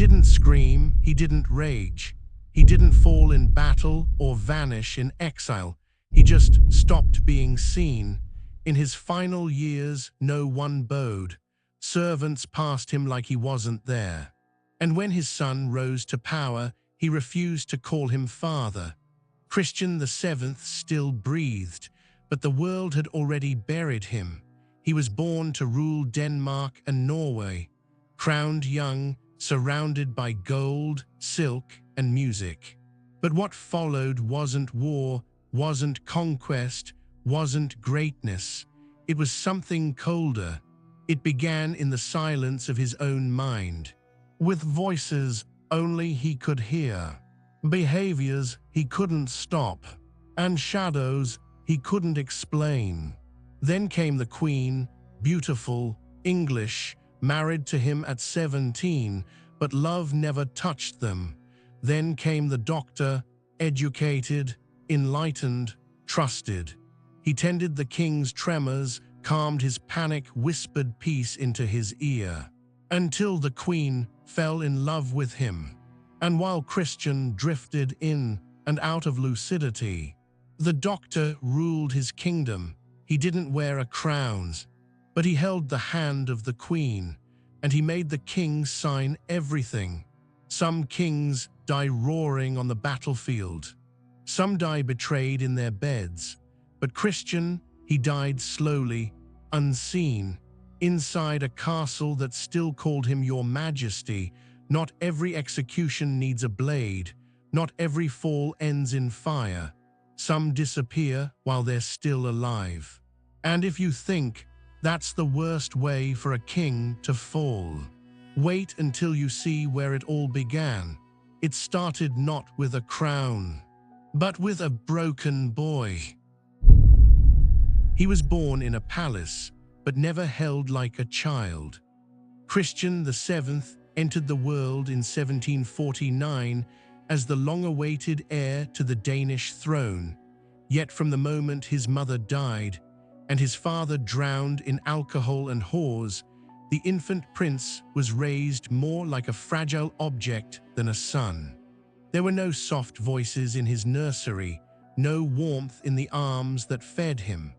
didn't scream, he didn't rage. He didn't fall in battle or vanish in exile. He just stopped being seen. In his final years, no one bowed. Servants passed him like he wasn't there. And when his son rose to power, he refused to call him father. Christian VII still breathed, but the world had already buried him. He was born to rule Denmark and Norway, crowned young, surrounded by gold, silk, and music. But what followed wasn't war, wasn't conquest, wasn't greatness. It was something colder. It began in the silence of his own mind, with voices only he could hear, behaviors he couldn't stop, and shadows he couldn't explain. Then came the Queen, beautiful, English, married to him at 17, but love never touched them. Then came the doctor, educated, enlightened, trusted. He tended the king's tremors, calmed his panic, whispered peace into his ear, until the Queen fell in love with him. And while Christian drifted in and out of lucidity, the doctor ruled his kingdom. He didn't wear a crown, but he held the hand of the Queen, and he made the king sign everything. Some kings die roaring on the battlefield. Some die betrayed in their beds. But Christian, he died slowly, unseen, inside a castle that still called him Your Majesty. Not every execution needs a blade. Not every fall ends in fire. Some disappear while they're still alive. And if you think that's the worst way for a king to fall, wait until you see where it all began. It started not with a crown, but with a broken boy. He was born in a palace, but never held like a child. Christian VII entered the world in 1749 as the long-awaited heir to the Danish throne. Yet from the moment his mother died and his father drowned in alcohol and whores, the infant prince was raised more like a fragile object than a son. There were no soft voices in his nursery, no warmth in the arms that fed him.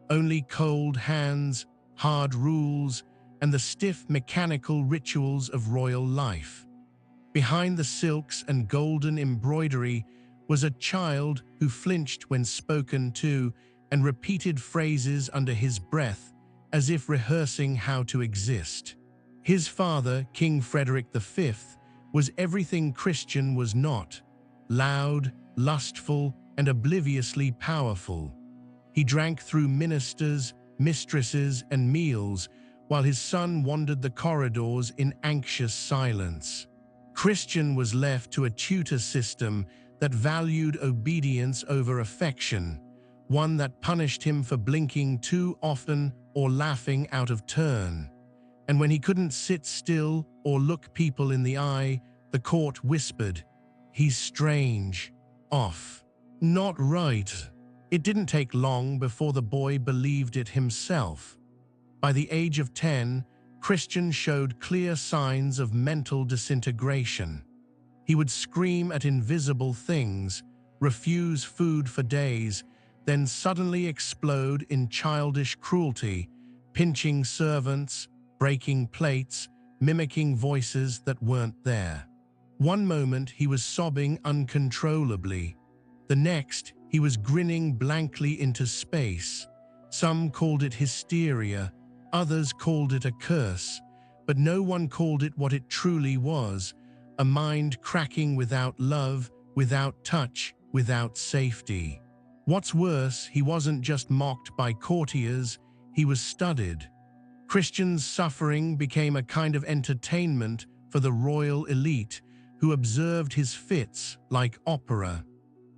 Only cold hands, hard rules, and the stiff mechanical rituals of royal life. Behind the silks and golden embroidery was a child who flinched when spoken to and repeated phrases under his breath as if rehearsing how to exist. His father, King Frederick V, was everything Christian was not: loud, lustful, and obliviously powerful. He drank through ministers, mistresses, and meals, while his son wandered the corridors in anxious silence. Christian was left to a tutor system that valued obedience over affection, one that punished him for blinking too often or laughing out of turn. And when he couldn't sit still or look people in the eye, the court whispered, "He's strange, off, not right." It didn't take long before the boy believed it himself. By the age of 10, Christian showed clear signs of mental disintegration. He would scream at invisible things, refuse food for days, then suddenly explode in childish cruelty, pinching servants, breaking plates, mimicking voices that weren't there. One moment he was sobbing uncontrollably. The next, he was grinning blankly into space. Some called it hysteria, others called it a curse, but no one called it what it truly was: a mind cracking without love, without touch, without safety. What's worse, he wasn't just mocked by courtiers, he was studied. Christian's suffering became a kind of entertainment for the royal elite, who observed his fits like opera.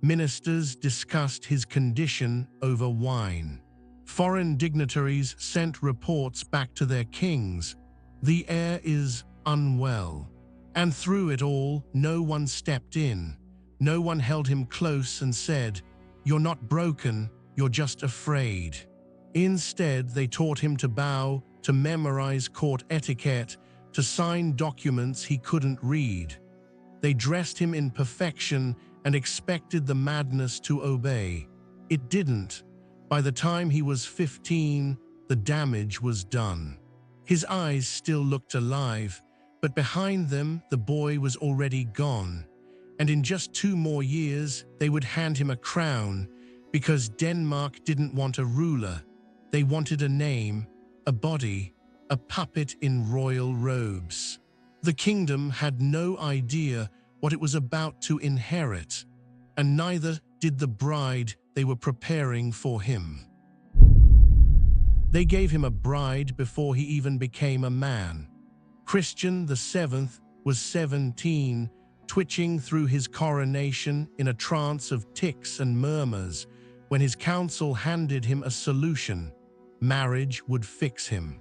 Ministers discussed his condition over wine. Foreign dignitaries sent reports back to their kings: "The heir is unwell." And through it all, no one stepped in. No one held him close and said, "You're not broken, you're just afraid." Instead, they taught him to bow, to memorize court etiquette, to sign documents he couldn't read. They dressed him in perfection and expected the madness to obey. It didn't. By the time he was 15, the damage was done. His eyes still looked alive, but behind them the boy was already gone. And in just 2 more years, they would hand him a crown, because Denmark didn't want a ruler. They wanted a name, a body, a puppet in royal robes. The kingdom had no idea what it was about to inherit, and neither did the bride they were preparing for him. They gave him a bride before he even became a man. Christian VII was 17, twitching through his coronation in a trance of tics and murmurs, when his council handed him a solution: marriage would fix him.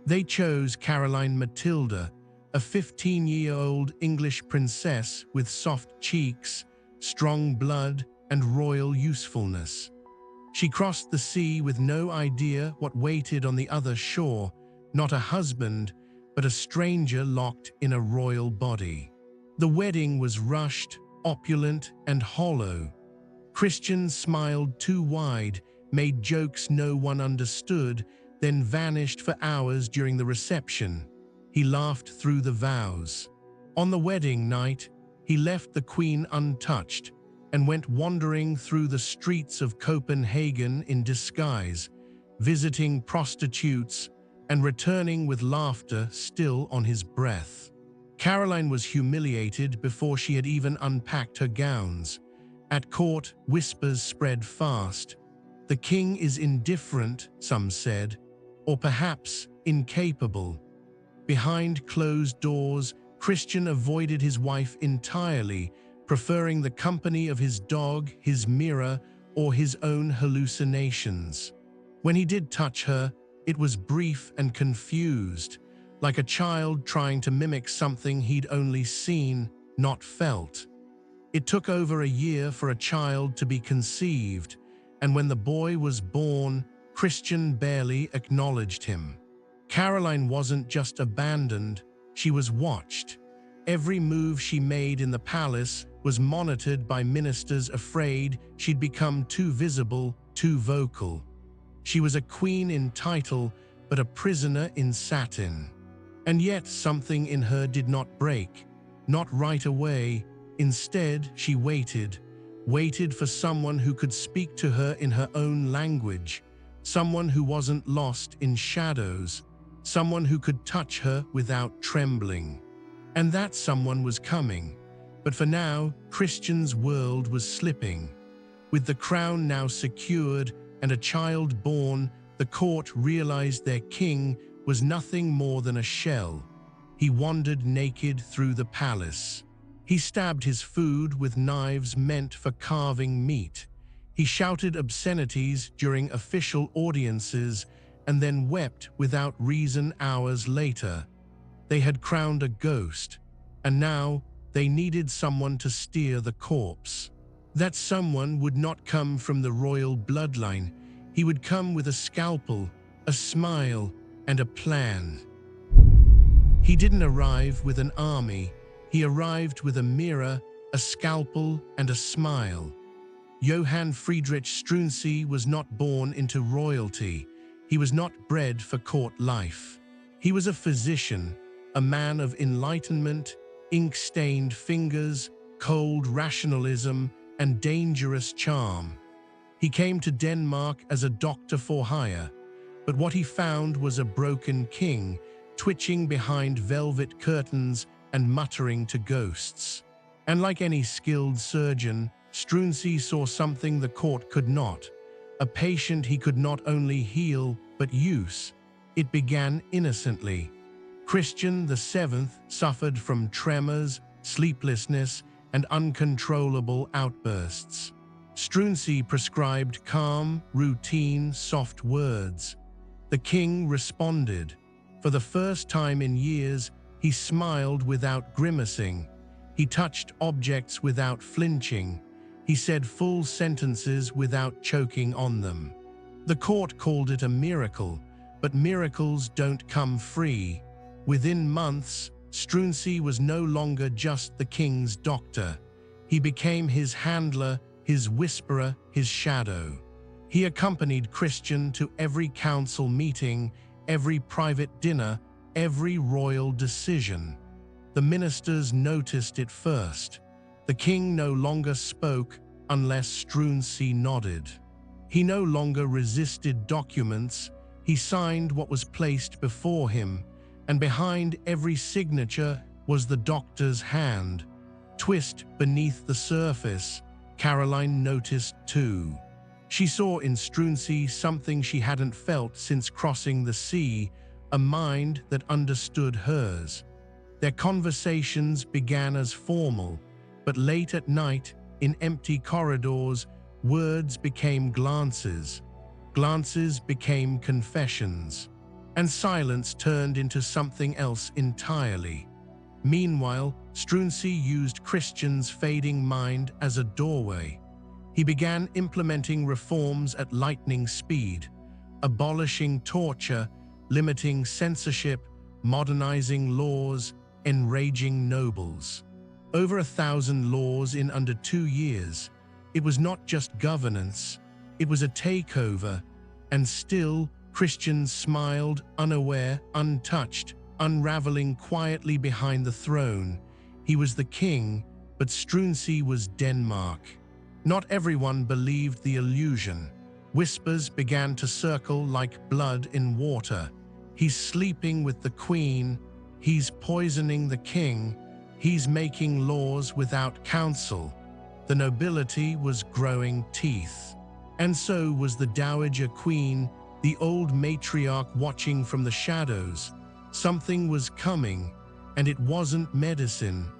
They chose Caroline Matilda, a 15-year-old English princess with soft cheeks, strong blood, and royal usefulness. She crossed the sea with no idea what waited on the other shore, not a husband, but a stranger locked in a royal body. The wedding was rushed, opulent, and hollow. Christian smiled too wide, made jokes no one understood, then vanished for hours during the reception. He laughed through the vows. On the wedding night, he left the Queen untouched and went wandering through the streets of Copenhagen in disguise, visiting prostitutes and returning with laughter still on his breath. Caroline was humiliated before she had even unpacked her gowns. At court, whispers spread fast. The king is indifferent, some said, or perhaps incapable. Behind closed doors, Christian avoided his wife entirely, preferring the company of his dog, his mirror, or his own hallucinations. When he did touch her, it was brief and confused, like a child trying to mimic something he'd only seen, not felt. It took over a year for a child to be conceived, and when the boy was born, Christian barely acknowledged him. Caroline wasn't just abandoned, she was watched. Every move she made in the palace was monitored by ministers afraid she'd become too visible, too vocal. She was a queen in title, but a prisoner in satin. And yet something in her did not break, not right away. Instead, she waited for someone who could speak to her in her own language, someone who wasn't lost in shadows, someone who could touch her without trembling. And that someone was coming. But for now, Christian's world was slipping. With the crown now secured and a child born, the court realized their king was nothing more than a shell. He wandered naked through the palace. He stabbed his food with knives meant for carving meat. He shouted obscenities during official audiences and then wept without reason hours later. They had crowned a ghost, and now they needed someone to steer the corpse. That someone would not come from the royal bloodline. He would come with a scalpel, a smile, and a plan. He didn't arrive with an army. He arrived with a mirror, a scalpel, and a smile. Johann Friedrich Struensee was not born into royalty. He was not bred for court life. He was a physician, a man of enlightenment, ink-stained fingers, cold rationalism, and dangerous charm. He came to Denmark as a doctor for hire, but what he found was a broken king, twitching behind velvet curtains and muttering to ghosts. And like any skilled surgeon, Struensee saw something the court could not, a patient he could not only heal but use. It began innocently. Christian VII suffered from tremors, sleeplessness, and uncontrollable outbursts. Struensee prescribed calm, routine, soft words. The king responded. For the first time in years, he smiled without grimacing. He touched objects without flinching. He said full sentences without choking on them. The court called it a miracle, but miracles don't come free. Within months, Struensee was no longer just the king's doctor. He became his handler, his whisperer, his shadow. He accompanied Christian to every council meeting, every private dinner, every royal decision. The ministers noticed it first. The king no longer spoke unless Struensee nodded. He no longer resisted documents. He signed what was placed before him, and behind every signature was the doctor's hand. Twist beneath the surface, Caroline noticed too. She saw in Struensee something she hadn't felt since crossing the sea, a mind that understood hers. Their conversations began as formal, but late at night, in empty corridors, words became glances. Glances became confessions. And silence turned into something else entirely. Meanwhile, Struensee used Christian's fading mind as a doorway. He began implementing reforms at lightning speed, abolishing torture, limiting censorship, modernizing laws, enraging nobles. Over 1,000 laws in under 2 years. It was not just governance, it was a takeover, and still, Christian smiled, unaware, untouched, unraveling quietly behind the throne. He was the king, but Struensee was Denmark. Not everyone believed the illusion. Whispers began to circle like blood in water. He's sleeping with the queen, he's poisoning the king, he's making laws without counsel. The nobility was growing teeth. And so was the Dowager Queen, the old matriarch watching from the shadows. Something was coming, and it wasn't medicine.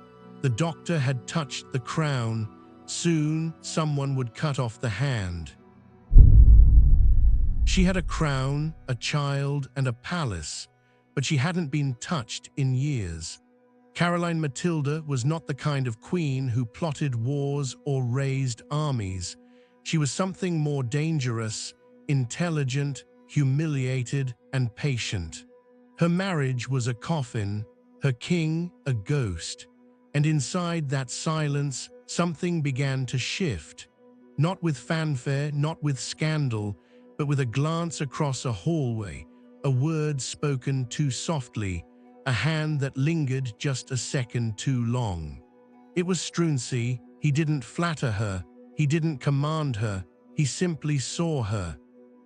The doctor had touched the crown. Soon, someone would cut off the hand. She had a crown, a child, and a palace, but she hadn't been touched in years. Caroline Matilda was not the kind of queen who plotted wars or raised armies. She was something more dangerous, intelligent, humiliated, and patient. Her marriage was a coffin, her king a ghost, and inside that silence, something began to shift. Not with fanfare, not with scandal, but with a glance across a hallway, a word spoken too softly, a hand that lingered just a second too long. It was Struensee. He didn't flatter her, he didn't command her, he simply saw her.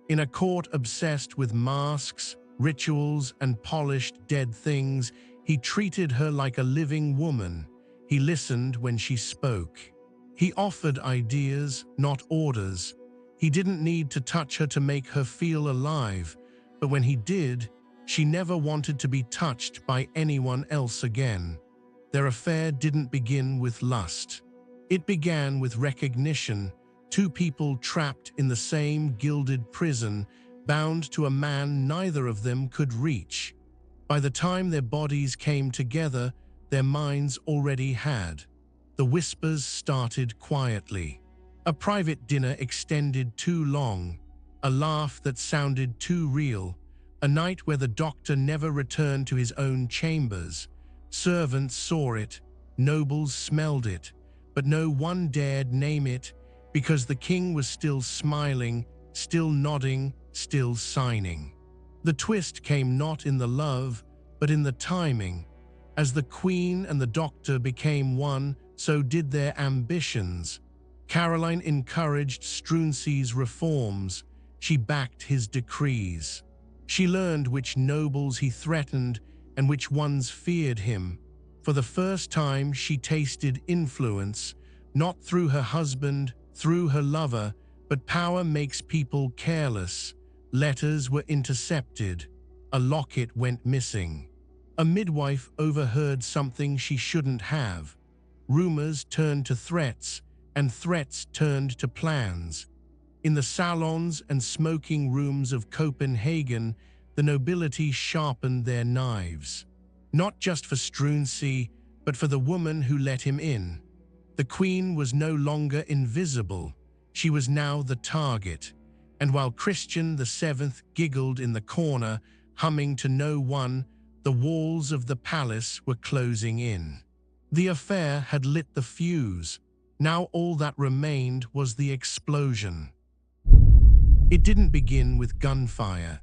In a court obsessed with masks, rituals, and polished dead things, he treated her like a living woman. He listened when she spoke. He offered ideas, not orders. He didn't need to touch her to make her feel alive, but when he did, she never wanted to be touched by anyone else again. Their affair didn't begin with lust. It began with recognition, two people trapped in the same gilded prison, bound to a man neither of them could reach. By the time their bodies came together, their minds already had. The whispers started quietly. A private dinner extended too long, a laugh that sounded too real, a night where the doctor never returned to his own chambers. Servants saw it, nobles smelled it, but no one dared name it because the king was still smiling, still nodding, still signing. The twist came not in the love, but in the timing. As the queen and the doctor became one, so did their ambitions. Caroline encouraged Struensee's reforms. She backed his decrees. She learned which nobles he threatened and which ones feared him. For the first time, she tasted influence, not through her husband, through her lover, but power makes people careless. Letters were intercepted. A locket went missing. A midwife overheard something she shouldn't have. Rumors turned to threats, and threats turned to plans. In the salons and smoking rooms of Copenhagen, the nobility sharpened their knives. Not just for Struensee, but for the woman who let him in. The queen was no longer invisible. She was now the target. And while Christian VII giggled in the corner, humming to no one, The walls of the palace were closing in. The affair had lit the fuse. Now all that remained was the explosion. It didn't begin with gunfire.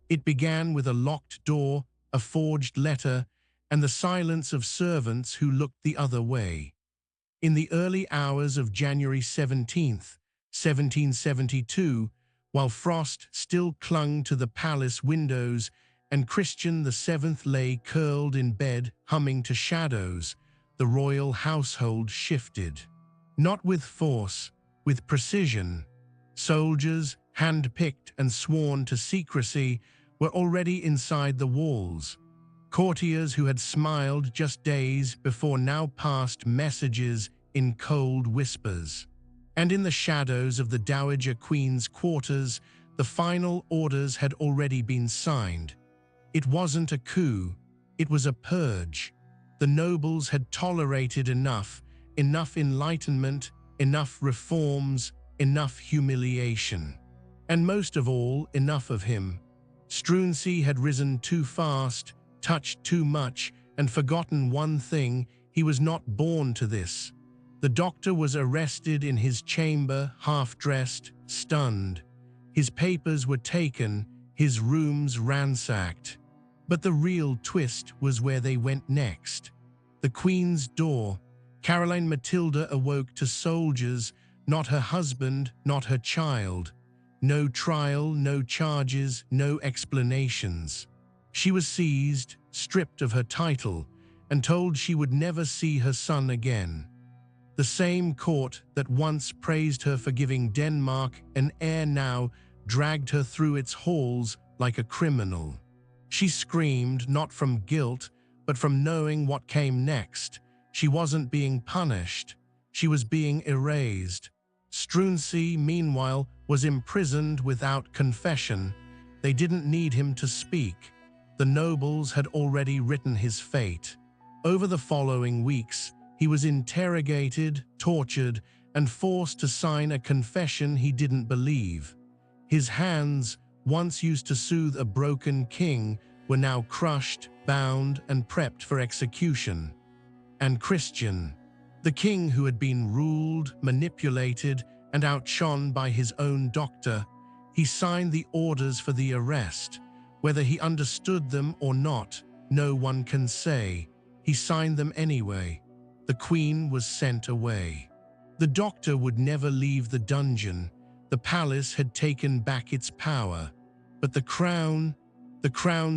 It began with a locked door, a forged letter, and the silence of servants who looked the other way. In the early hours of January 17th, 1772, while frost still clung to the palace windows and Christian VII lay curled in bed humming to shadows, the royal household shifted. Not with force, with precision. Soldiers, hand-picked and sworn to secrecy, were already inside the walls. Courtiers who had smiled just days before now passed messages in cold whispers. And in the shadows of the Dowager Queen's quarters, the final orders had already been signed. It wasn't a coup, it was a purge. The nobles had tolerated enough enlightenment, enough reforms, enough humiliation. And most of all, enough of him. Struensee had risen too fast, touched too much, and forgotten one thing: he was not born to this. The doctor was arrested in his chamber, half-dressed, stunned. His papers were taken, his rooms ransacked. But the real twist was where they went next. The Queen's door. Caroline Matilda awoke to soldiers, not her husband, not her child. No trial, no charges, no explanations. She was seized, stripped of her title, and told she would never see her son again. The same court that once praised her for giving Denmark an heir now dragged her through its halls like a criminal. She screamed not from guilt, but from knowing what came next. She wasn't being punished. She was being erased. Struensee, meanwhile, was imprisoned without confession. They didn't need him to speak. The nobles had already written his fate. Over the following weeks, he was interrogated, tortured, and forced to sign a confession he didn't believe. His hands, once used to soothe a broken king, were now crushed, bound, and prepped for execution. And Christian, the king who had been ruled, manipulated, and outshone by his own doctor, he signed the orders for the arrest. Whether he understood them or not, no one can say. He signed them anyway. The Queen was sent away. The doctor would never leave the dungeon. The palace had taken back its power. But the crown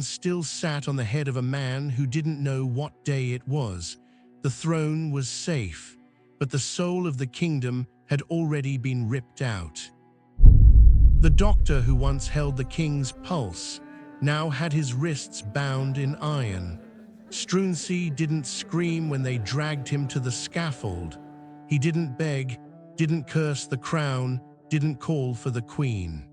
still sat on the head of a man who didn't know what day it was. The throne was safe, but the soul of the kingdom had already been ripped out. The doctor who once held the king's pulse now had his wrists bound in iron. Struensee didn't scream when they dragged him to the scaffold. He didn't beg, didn't curse the crown, didn't call for the Queen.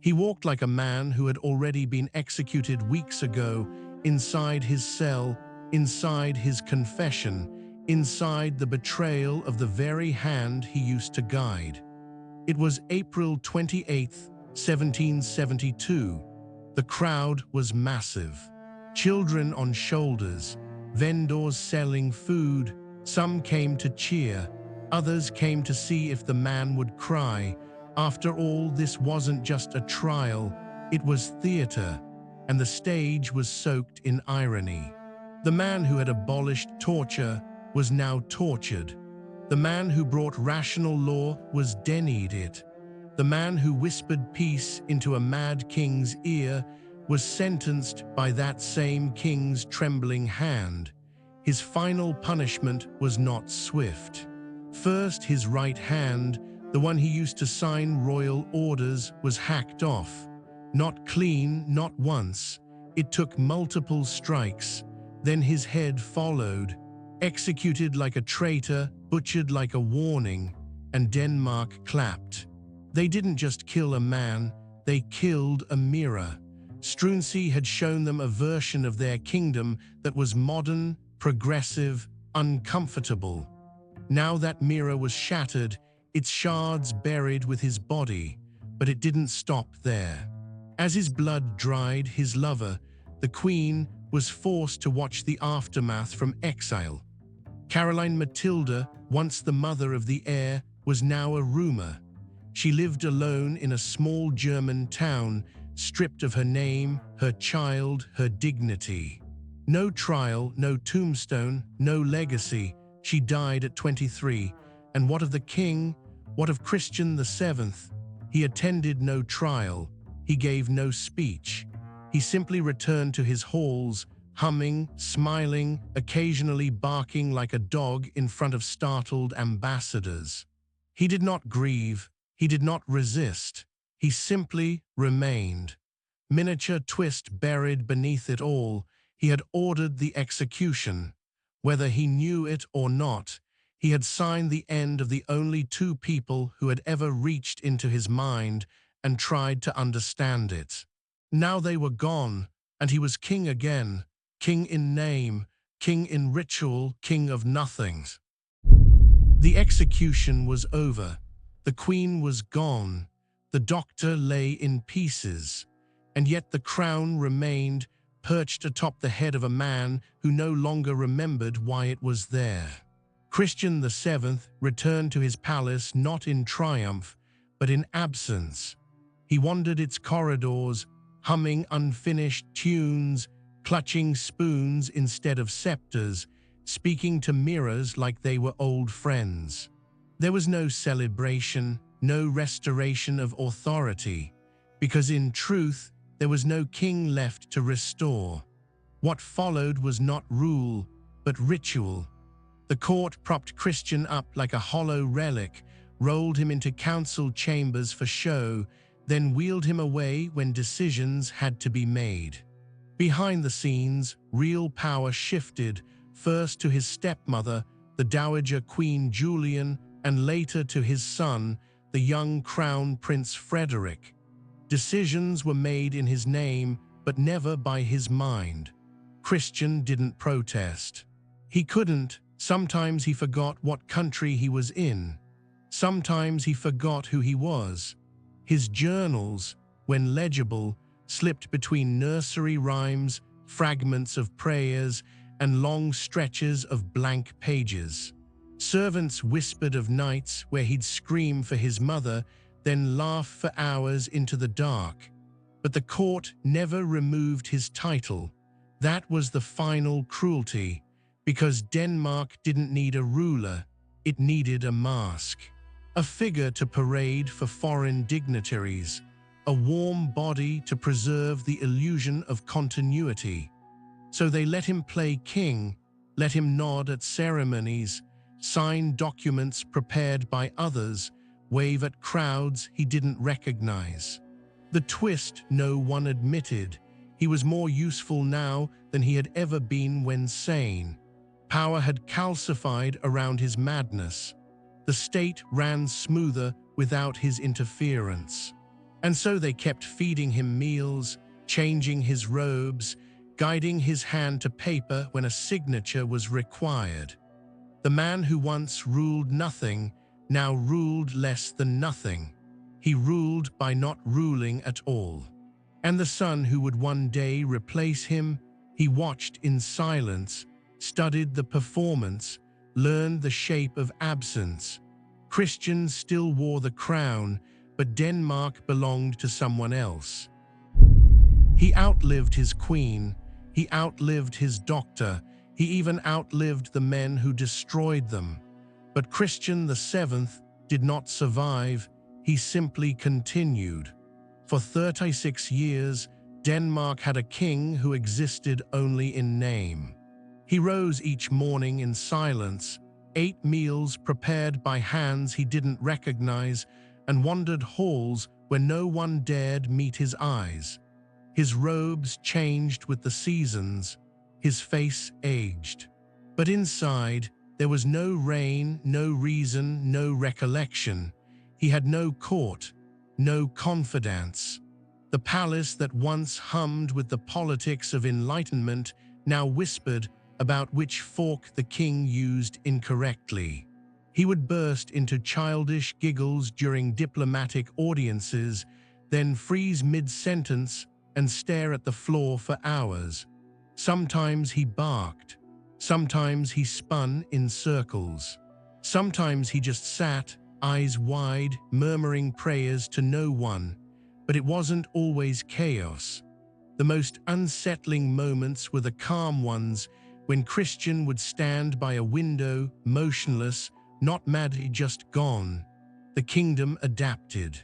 He walked like a man who had already been executed weeks ago, inside his cell, inside his confession, inside the betrayal of the very hand he used to guide. It was April 28th, 1772. The crowd was massive. Children on shoulders, vendors selling food. Some came to cheer, others came to see if the man would cry. After all, this wasn't just a trial, it was theater, and the stage was soaked in irony. The man who had abolished torture was now tortured. The man who brought rational law was denied it. The man who whispered peace into a mad king's ear was sentenced by that same king's trembling hand. His final punishment was not swift. First, his right hand, the one he used to sign royal orders, was hacked off. Not clean, not once. It took multiple strikes. Then his head followed, executed like a traitor, butchered like a warning, and Denmark clapped. They didn't just kill a man, they killed a mirror. Struensee had shown them a version of their kingdom that was modern, progressive, uncomfortable. Now that mirror was shattered, its shards buried with his body, but it didn't stop there. As his blood dried, his lover, the Queen, was forced to watch the aftermath from exile. Caroline Matilda, once the mother of the heir, was now a rumor. She lived alone in a small German town, stripped of her name, her child, her dignity. No trial, no tombstone, no legacy. She died at 23. And what of the king? What of Christian VII? He attended no trial. He gave no speech. He simply returned to his halls, humming, smiling, occasionally barking like a dog in front of startled ambassadors. He did not grieve. He did not resist. He simply remained. Miniature twist buried beneath it all. He had ordered the execution. Whether he knew it or not, he had signed the end of the only two people who had ever reached into his mind and tried to understand it. Now they were gone, and he was king again, king in name, king in ritual, king of nothings. The execution was over. The queen was gone. The doctor lay in pieces. And yet the crown remained, perched atop the head of a man who no longer remembered why it was there. Christian VII returned to his palace not in triumph, but in absence. He wandered its corridors, humming unfinished tunes, clutching spoons instead of scepters, speaking to mirrors like they were old friends. There was no celebration, no restoration of authority, because in truth, there was no king left to restore. What followed was not rule, but ritual. The court propped Christian up like a hollow relic, rolled him into council chambers for show, then wheeled him away when decisions had to be made. Behind the scenes, real power shifted, first to his stepmother, the Dowager Queen Julian, and later to his son, the young Crown Prince Frederick. Decisions were made in his name, but never by his mind. Christian didn't protest. He couldn't. Sometimes he forgot what country he was in. Sometimes he forgot who he was. His journals, when legible, slipped between nursery rhymes, fragments of prayers, and long stretches of blank pages. Servants whispered of nights where he'd scream for his mother, then laugh for hours into the dark. But the court never removed his title. That was the final cruelty, because Denmark didn't need a ruler, it needed a mask. A figure to parade for foreign dignitaries, a warm body to preserve the illusion of continuity. So they let him play king, let him nod at ceremonies, sign documents prepared by others, wave at crowds he didn't recognize. The twist no one admitted. He was more useful now than he had ever been when sane. Power had calcified around his madness. The state ran smoother without his interference. And so they kept feeding him meals, changing his robes, guiding his hand to paper when a signature was required. The man who once ruled nothing now ruled less than nothing. He ruled by not ruling at all. And the son who would one day replace him, he watched in silence, studied the performance, learned the shape of absence. Christian still wore the crown, but Denmark belonged to someone else. He outlived his queen, he outlived his doctor, he even outlived the men who destroyed them. But Christian VII did not survive, he simply continued. For 36 years, Denmark had a king who existed only in name. He rose each morning in silence, ate meals prepared by hands he didn't recognize, and wandered halls where no one dared meet his eyes. His robes changed with the seasons, his face aged. But inside, there was no reign, no reason, no recollection. He had no court, no confidants. The palace that once hummed with the politics of enlightenment now whispered about which fork the king used incorrectly. He would burst into childish giggles during diplomatic audiences, then freeze mid-sentence and stare at the floor for hours. Sometimes he barked. Sometimes he spun in circles. Sometimes he just sat, eyes wide, murmuring prayers to no one. But it wasn't always chaos. The most unsettling moments were the calm ones, when Christian would stand by a window, motionless, not mad, just gone. The kingdom adapted.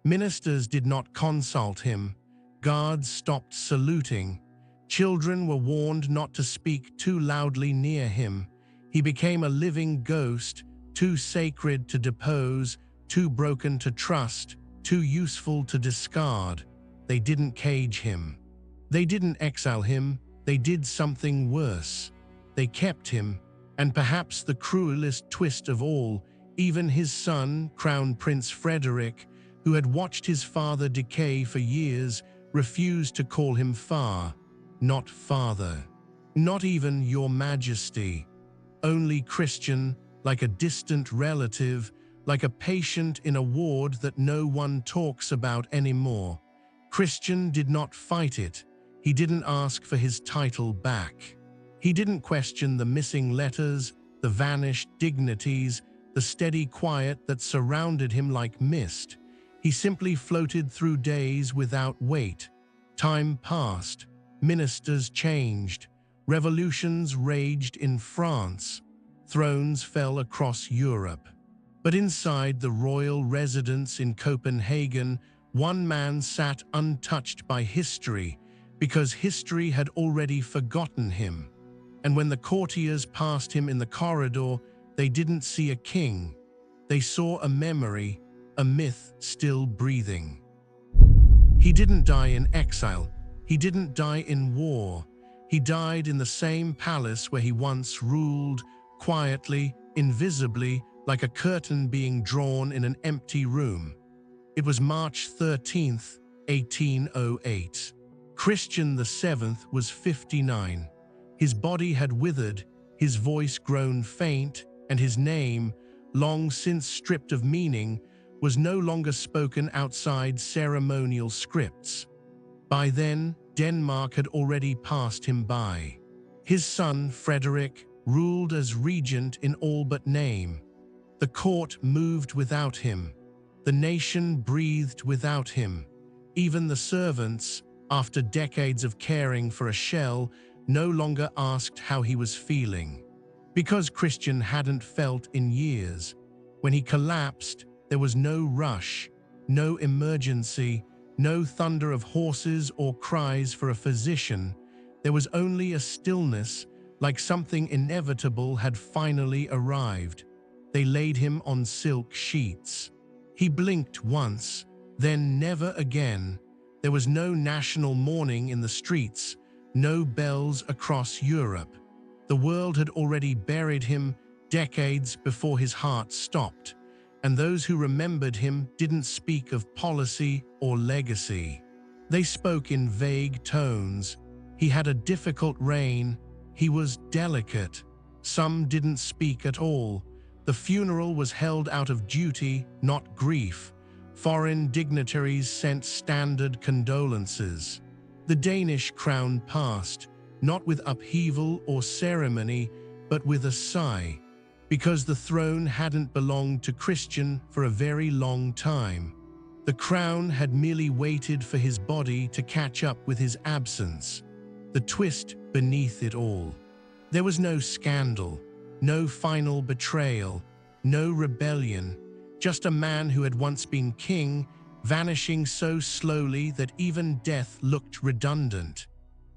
Ministers did not consult him. Guards stopped saluting. Children were warned not to speak too loudly near him. He became a living ghost, too sacred to depose, too broken to trust, too useful to discard. They didn't cage him. They didn't exile him. They did something worse. They kept him, and perhaps the cruelest twist of all, even his son, Crown Prince Frederick, who had watched his father decay for years, refused to call him not father, not even your majesty. Only Christian, like a distant relative, like a patient in a ward that no one talks about anymore. Christian did not fight it. He didn't ask for his title back. He didn't question the missing letters, the vanished dignities, the steady quiet that surrounded him like mist. He simply floated through days without weight. Time passed. Ministers changed. Revolutions raged in France. Thrones fell across Europe. But inside the royal residence in Copenhagen, one man sat untouched by history, because history had already forgotten him. And when the courtiers passed him in the corridor, they didn't see a king. They saw a memory, a myth still breathing. He didn't die in exile. He didn't die in war. He died in the same palace where he once ruled, quietly, invisibly, like a curtain being drawn in an empty room. It was March 13th, 1808. Christian VII was 59. His body had withered, his voice grown faint, and his name, long since stripped of meaning, was no longer spoken outside ceremonial scripts. By then, Denmark had already passed him by. His son, Frederick, ruled as regent in all but name. The court moved without him. The nation breathed without him. Even the servants, after decades of caring for a shell, no longer asked how he was feeling. Because Christian hadn't felt in years. When he collapsed, there was no rush, no emergency, no thunder of horses or cries for a physician. There was only a stillness, like something inevitable had finally arrived. They laid him on silk sheets. He blinked once, then never again. There was no national mourning in the streets, no bells across Europe. The world had already buried him decades before his heart stopped, and those who remembered him didn't speak of policy or legacy. They spoke in vague tones. He had a difficult reign. He was delicate. Some didn't speak at all. The funeral was held out of duty, not grief. Foreign dignitaries sent standard condolences. The Danish crown passed, not with upheaval or ceremony, but with a sigh, because the throne hadn't belonged to Christian for a very long time. The crown had merely waited for his body to catch up with his absence. The twist beneath it all. There was no scandal, no final betrayal, no rebellion, just a man who had once been king, vanishing so slowly that even death looked redundant.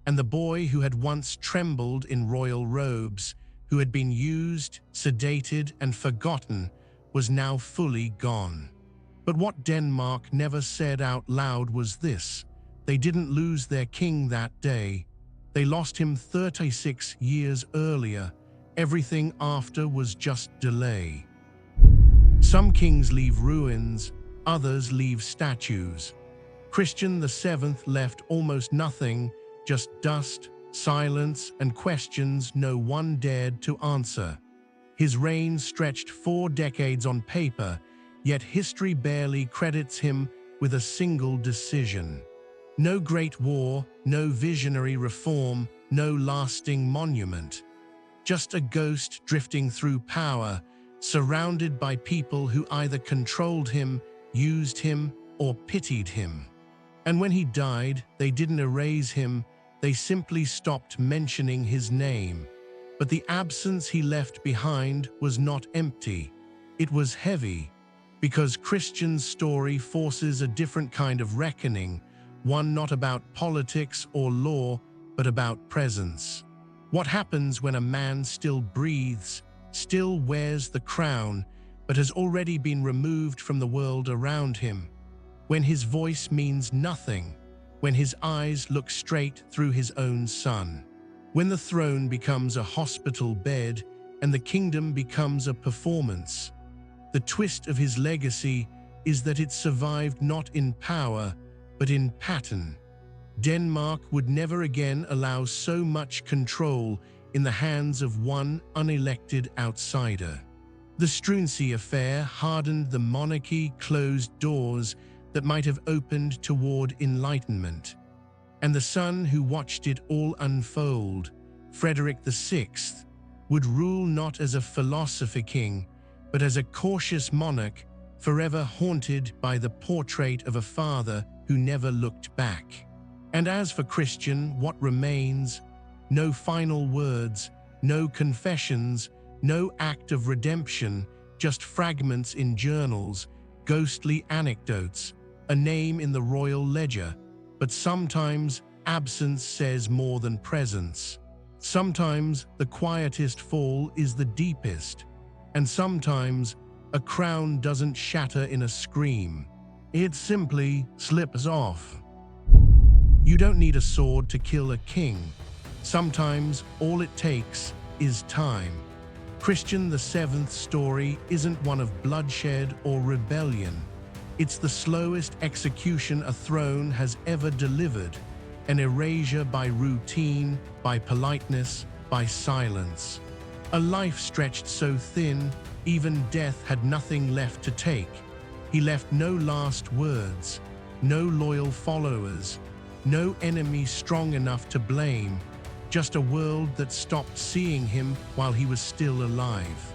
And the boy who had once trembled in royal robes, who had been used, sedated, and forgotten, was now fully gone. But what Denmark never said out loud was this: they didn't lose their king that day. They lost him 36 years earlier. Everything after was just delay. Some kings leave ruins, others leave statues. Christian VII left almost nothing, just dust, silence, and questions no one dared to answer. His reign stretched 4 decades on paper, yet history barely credits him with a single decision. No great war, no visionary reform, no lasting monument. Just a ghost drifting through power, surrounded by people who either controlled him, used him, or pitied him. And when he died, they didn't erase him, they simply stopped mentioning his name. But the absence he left behind was not empty. It was heavy, because Christian's story forces a different kind of reckoning, one not about politics or law, but about presence. What happens when a man still breathes, still wears the crown, but has already been removed from the world around him? When his voice means nothing, when his eyes look straight through his own son. When the throne becomes a hospital bed and the kingdom becomes a performance. The twist of his legacy is that it survived not in power, but in pattern. Denmark would never again allow so much control in the hands of one unelected outsider. The Struensee affair hardened the monarchy, closed doors that might have opened toward enlightenment. And the son who watched it all unfold, Frederick VI, would rule not as a philosopher king, but as a cautious monarch, forever haunted by the portrait of a father who never looked back. And as for Christian, what remains? No final words, no confessions, no act of redemption, just fragments in journals, ghostly anecdotes, a name in the royal ledger. But sometimes absence says more than presence. Sometimes the quietest fall is the deepest. And sometimes a crown doesn't shatter in a scream. It simply slips off. You don't need a sword to kill a king. Sometimes all it takes is time. Christian VII's story isn't one of bloodshed or rebellion. It's the slowest execution a throne has ever delivered, an erasure by routine, by politeness, by silence. A life stretched so thin, even death had nothing left to take. He left no last words, no loyal followers, no enemy strong enough to blame, just a world that stopped seeing him while he was still alive.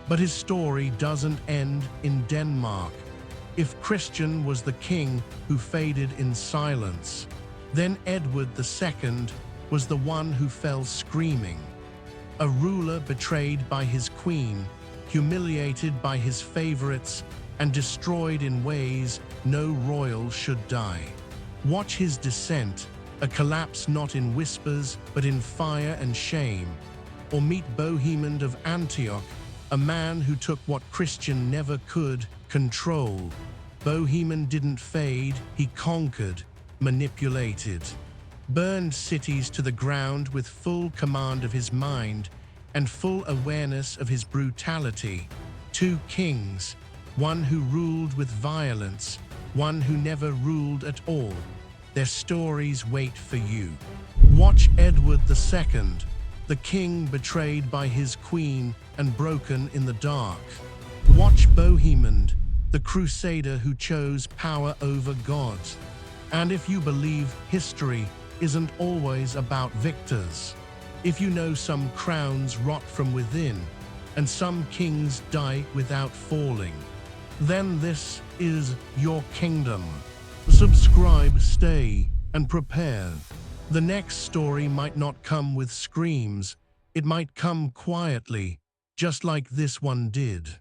But his story doesn't end in Denmark. If Christian was the king who faded in silence, then Edward II was the one who fell screaming. A ruler betrayed by his queen, humiliated by his favorites, and destroyed in ways no royal should die. Watch his descent, a collapse not in whispers, but in fire and shame. Or meet Bohemond of Antioch, a man who took what Christian never could, control. Bohemond didn't fade, he conquered, manipulated. Burned cities to the ground with full command of his mind and full awareness of his brutality. Two kings, one who ruled with violence, one who never ruled at all. Their stories wait for you. Watch Edward II, the king betrayed by his queen and broken in the dark. Watch Bohemond, the Crusader who chose power over God. And if you believe history isn't always about victors, if you know some crowns rot from within and some kings die without falling, then this is your kingdom. Subscribe, stay, and prepare. The next story might not come with screams, it might come quietly, just like this one did.